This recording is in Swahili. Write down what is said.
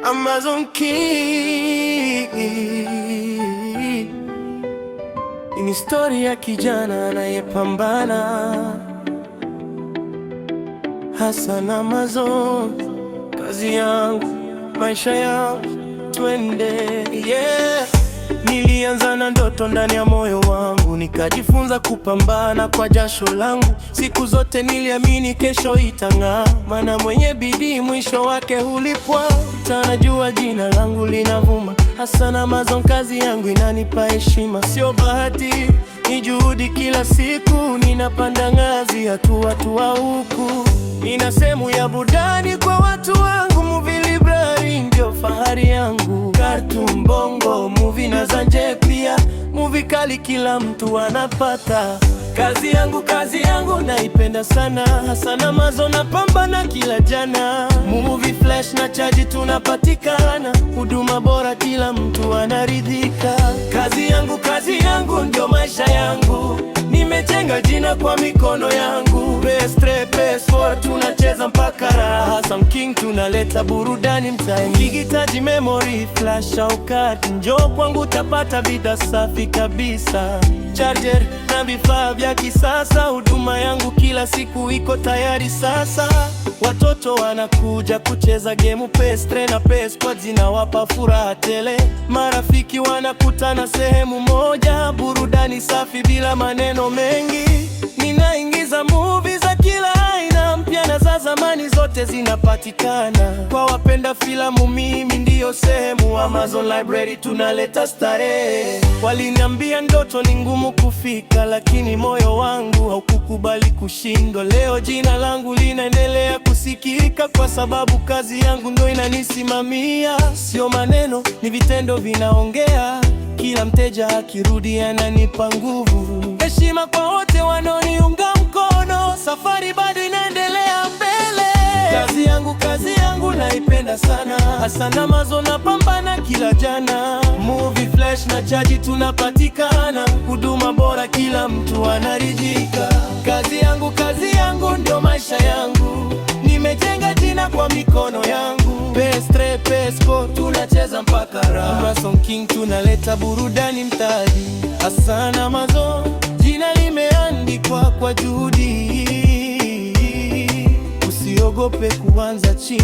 Amazon King. Ni story ya kijana anayepambana. Hassan Amazon, kazi yangu, maisha yangu, twende, yeah. Nilianza na ndoto ndani ya moyo wangu, nikajifunza kupambana kwa jasho langu. Siku zote niliamini kesho itang'aa, maana mwenye bidii mwisho wake hulipwa. Tanajua jina langu linavuma, Hassan Amazon, kazi yangu inanipa heshima. Sio bahati, ni juhudi kila siku, ninapanda ngazi hatua huku. Nina sehemu ya burudani kwa watu wangu, movie library ndio fahari yangu. Cartoon, bongo, movie na zanje pia, movie kali kila mtu anapata. Kazi yangu naipenda sana. Hassan Amazon, napambana kila jana. Movie flash na chaji tunapatikana, huduma bora kila mtu anaridhika. Kazi yangu ndio maisha yangu, nimejenga jina kwa mikono yangu. PS3, PS4 tunacheza mpaka raha. Hassan King, tunaleta burudani mtaani. Ukihitaji memory, flash au card, njoo kwangu utapata bidhaa safi kabisa. Charger na vifaa vya kisasa, huduma yangu kila siku iko tayari sasa. Watoto wanakuja kucheza game, PS3 na PS4 zinawapa furaha tele. Marafiki wanakutana sehemu moja, burudani safi bila maneno mengi. Ninaingiza movie za kila aina, mpya na za zamani, zote zinapatikana. Kwa wapenda filamu, mimi ndiyo sehemu. Amazon Library tunaleta starehe. Waliniambia ndoto ni ngumu kufika, lakini moyo wangu haukukubali kushindwa. Leo jina langu linaendelea kusikika, kwa sababu kazi yangu ndo inanisimamia. Sio maneno, ni vitendo vinaongea. Kila mteja akirudi ananipa nguvu. Heshima kwa wote wanaoniunga mkono, safari bado inaendelea mbele. Kazi yangu naipenda sana. Hassan Amazon, napambana kila jana. Movie flash na chaji tunapatikana, huduma bora kila mtu anaridhika. Kazi yangu ndio maisha yangu, nimejenga jina kwa mikono yangu. PS3, PS4 tunacheza mpaka raha. Amazon King, tunaleta burudani mtaani. Hassan Amazon, jina limeandikwa kwa juhudi. Usiogope kuanza chini.